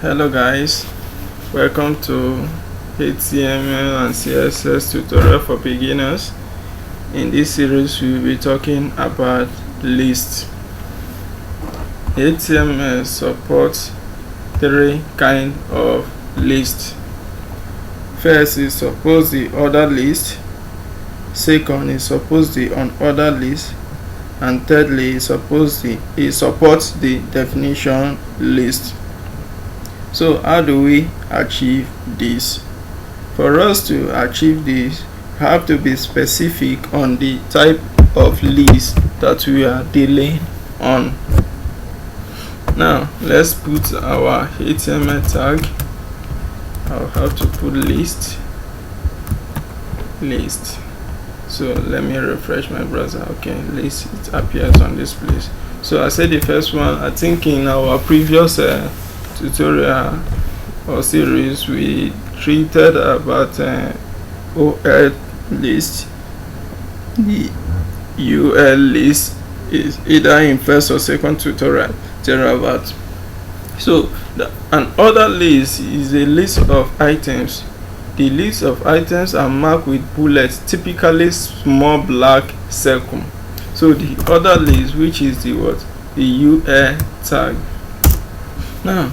Hello guys, welcome to HTML and CSS tutorial for beginners. In this series we will be talking about lists. HTML supports three kinds of lists. First is suppose the order list, second is suppose the unordered list, and thirdly it supports the definition list. So how do we achieve this? For us to achieve this, we have to be specific on the type of list that we are dealing on. Now let's put our HTML tag. I'll have to put list. So let me refresh my browser. Okay, list, it appears on this place. So I said the first one, I think in our previous tutorial or series we treated about OL list. The UL list is either in first or second tutorial thereabout. So an order list is a list of items. The list of items are marked with bullets, typically small black circle. So the order list, which is the UL tag. Now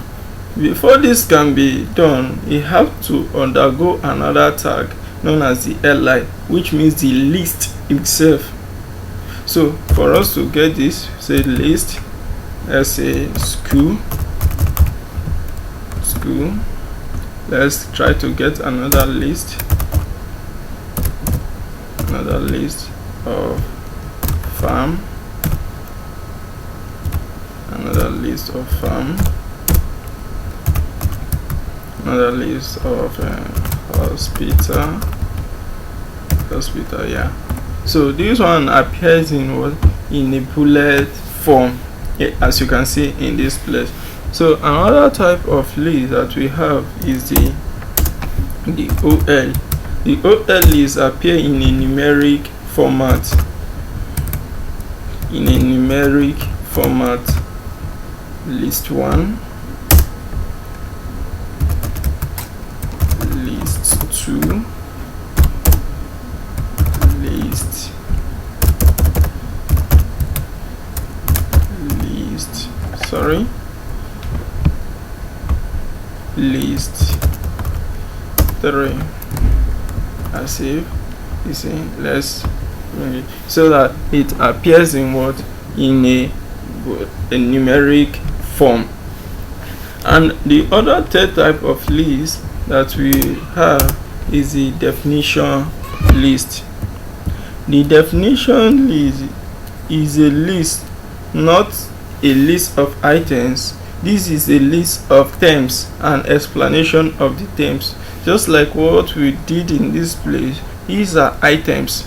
before this can be done, you have to undergo another tag known as the li, which means the list itself. So for us to get this, say list, let's say school. Let's try to get another list of farm, another list of hospital. Yeah, so this one appears in a bullet form, as you can see in this place. So another type of list that we have is the OL. The OL list appear in a numeric format. List 1, list 2, list 3, as if you see. Let's so that it appears in a numeric form. And the other third type of list that we have is the definition list. The definition list is a list, not a list of items. This is a list of terms and explanation of the terms, just like what we did in this place. These are items: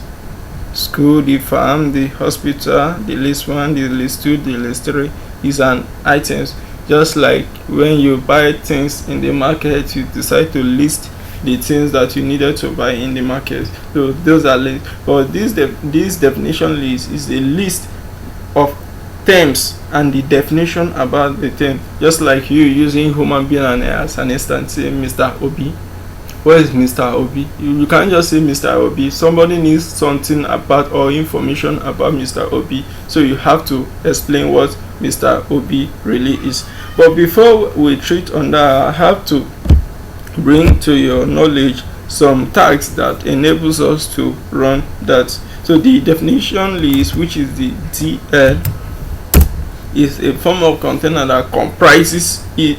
school, the farm, the hospital. The list 1, the list 2, the list 3 is an items. Just like when you buy things in the market, you decide to list the things that you needed to buy in the market. So those are lists. But this definition list is a list of terms and the definition about the term. Just like you using human being and as an instance, say Mr. Obi. Where is Mr. Obi? You can't just say Mr. Obi. Somebody needs something about or information about Mr. Obi, so you have to explain what Mr. Obi really is. But before we treat on that, I have to bring to your knowledge some tags that enables us to run that. So the definition list, which is the DL, is a form of container that comprises the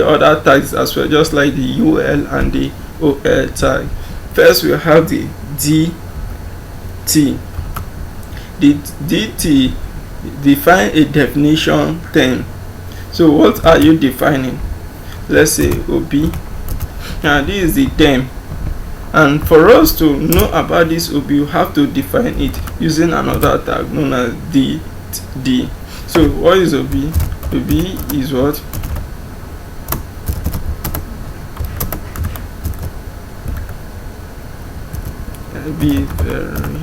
other tags as well, just like the UL and the OL tag. First we have the DT. The DT define a definition term. So what are you defining? Let's say OB. Now this is the term, and for us to know about this OB, you have to define it using another tag known as DD. So what is OB? OB is what? Be very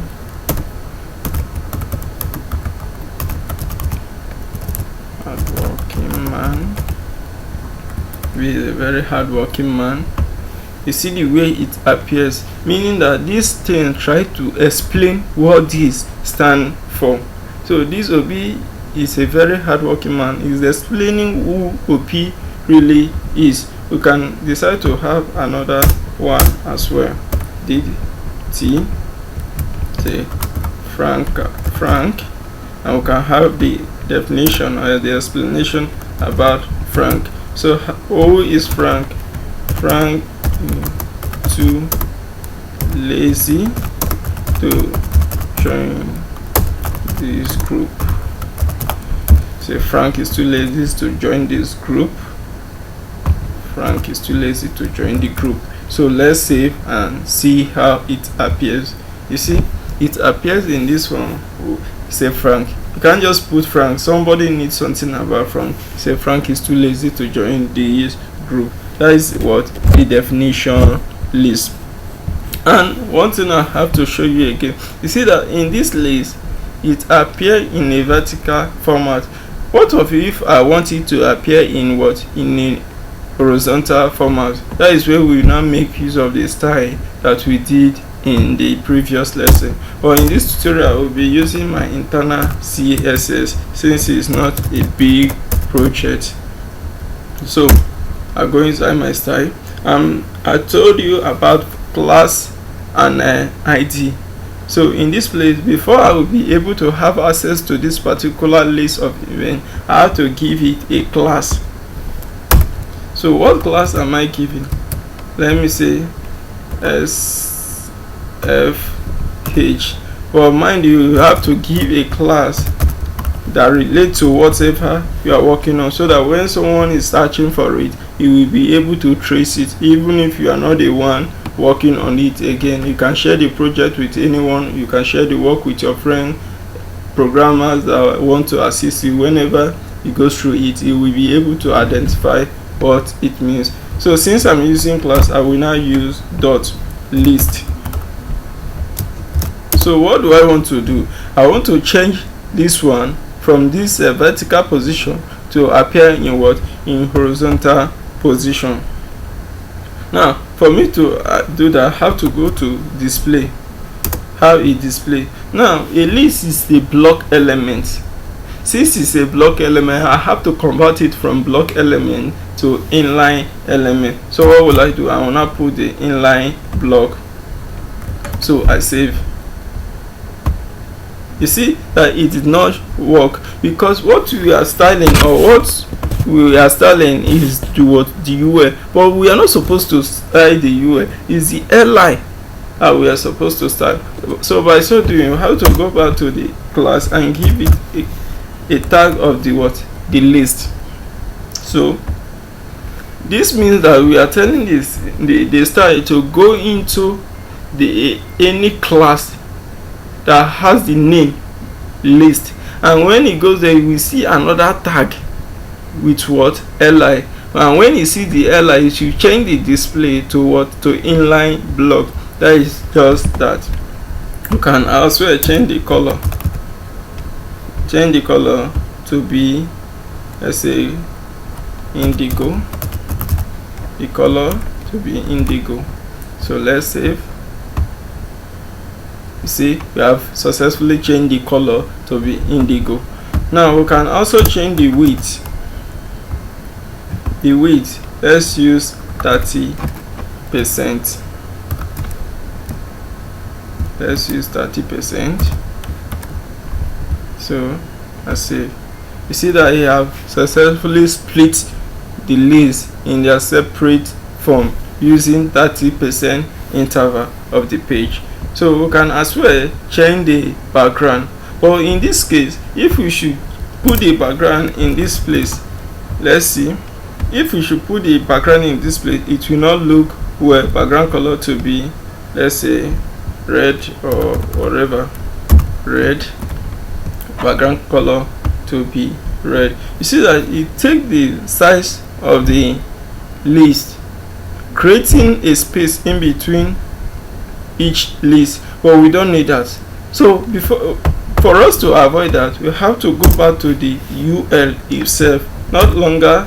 hardworking man. He is a very hardworking man. You see the way it appears, meaning that this thing try to explain what this stand for. So this Obi is a very hardworking man. He's explaining who OP really is. We can decide to have another one as well. Did T say Frank, and we can have the definition or the explanation about Frank. So who is Frank? Frank too lazy to join this group. Say Frank is too lazy to join this group. Frank is too lazy to join the group. So let's save and see how it appears. You see, it appears in this one. Say Frank. You can't just put Frank. Somebody needs something about Frank. Say Frank is too lazy to join this group. That is what the definition list. And one thing I have to show you again, you see that in this list it appears in a vertical format. What of if I want it to appear in what? In a horizontal format? That is where we now make use of the style that we did in the previous lesson. But in this tutorial I will be using my internal CSS since it's not a big project. So I go inside my style. I told you about class and ID. So in this place, before I will be able to have access to this particular list of events, I have to give it a class. So what class am I giving? Let me say SFH. Well, mind you, you have to give a class that relates to whatever you are working on, so that when someone is searching for it, you will be able to trace it, even if you are not the one working on it. Again, you can share the project with anyone. You can share the work with your friend, programmers that want to assist you. Whenever you go through it, you will be able to identify what it means. So since I'm using class, I will now use dot list. So what do I want to do? I want to change this one from this vertical position to appear in what? In horizontal position. Now for me to do that, I have to go to display. How it display. Now a list is a block element. Since it's a block element, I have to convert it from block element to inline element. So what will I do? I will now put the inline block. So I save. You see that it did not work because what we are styling, or what we are styling, is the UL, but we are not supposed to style the UL. Is the li that we are supposed to style. So by so doing, we have to go back to the class and give it a tag of the the list. So this means that we are telling this the style to go into the any class that has the name list, and when it goes there, we see another tag with li, and when you see the li, you should change the display to to inline block. That is just that. You can also change the color to be, let's say, indigo. The color to be indigo. So let's save. You see, we have successfully changed the color to be indigo. Now we can also change the width. Let's use 30%. Let's use 30%. So I see. You see that I have successfully split the list in their separate form using 30% interval of the page. So we can as well change the background, but in this case, if we should put the background in this place, let's see, if we should put the background in this place, it will not look well. Background color to be, let's say, red or whatever, red. Background color to be red. You see that it takes the size of the list, creating a space in between each list, but we don't need that. So for us to avoid that, we have to go back to the UL itself, not longer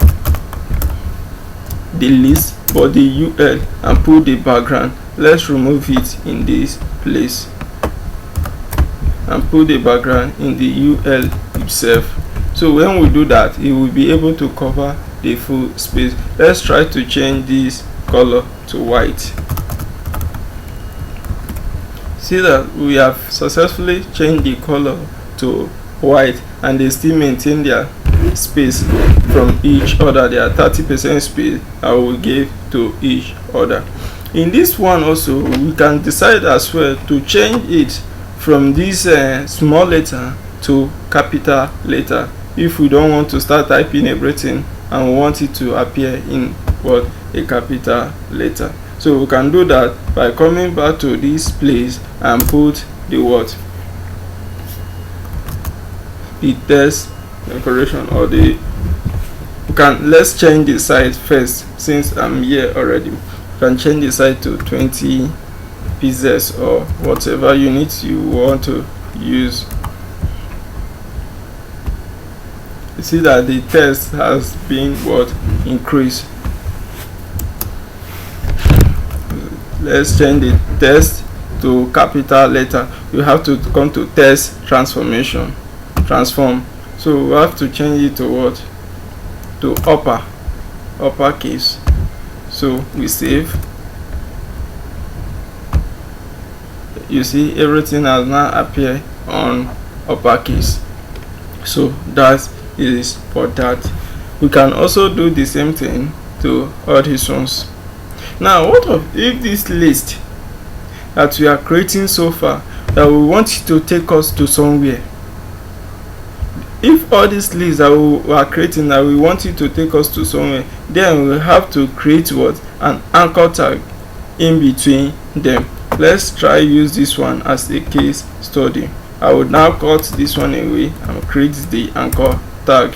the list but the UL and put the background. Let's remove it in this place and put the background in the UL itself. So when we do that, it will be able to cover the full space. Let's try to change this color to white. See that we have successfully changed the color to white, and they still maintain their space from each other. Their 30% space I will give to each other. In this one also, we can decide as well to change it from this small letter to capital letter if we don't want to start typing everything and we want it to appear in what, a capital letter. So we can do that by coming back to this place and put the what, the text decoration, or the, let's change the size first since I'm here already. You can change the size to 20 pieces or whatever units you want to use. You see that the text has been what, increased. Let's change the text to capital letter. You have to come to text transform. So we have to change it to what, to uppercase. So we save. You see everything has now appeared on uppercase. So that is for that. We can also do the same thing to all these ones. Now what if this list that we are creating so far, that we want it to take us to somewhere? If all these lists that we are creating, that we want it to take us to somewhere, then we have to create what, an anchor tag in between them. Let's try use this one as a case study. I would now cut this one away and create the anchor tag.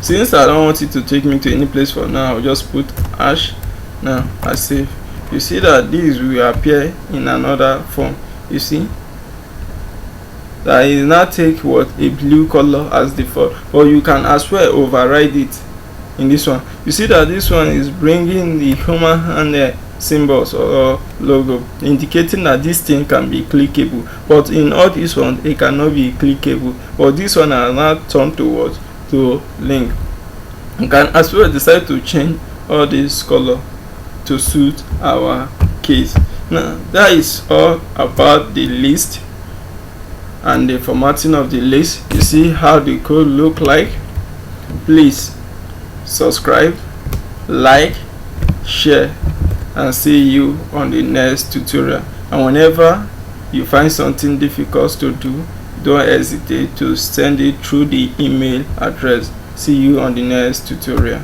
Since I don't want it to take me to any place for now, I'll just put hash. Now I save. You see that this will appear in another form. You see that it now take what, a blue color as default, but you can as well override it in this one. You see that this one is bringing the human hand symbols or logo, indicating that this thing can be clickable, but in all this one it cannot be clickable. But this one has now turned to what, to link. You can as well decide to change all this color to suit our case. Now that is all about the list and the formatting of the list. You see how the code look like. Please subscribe, like, share, and see you on the next tutorial. And whenever you find something difficult to do, don't hesitate to send it through the email address. See you on the next tutorial.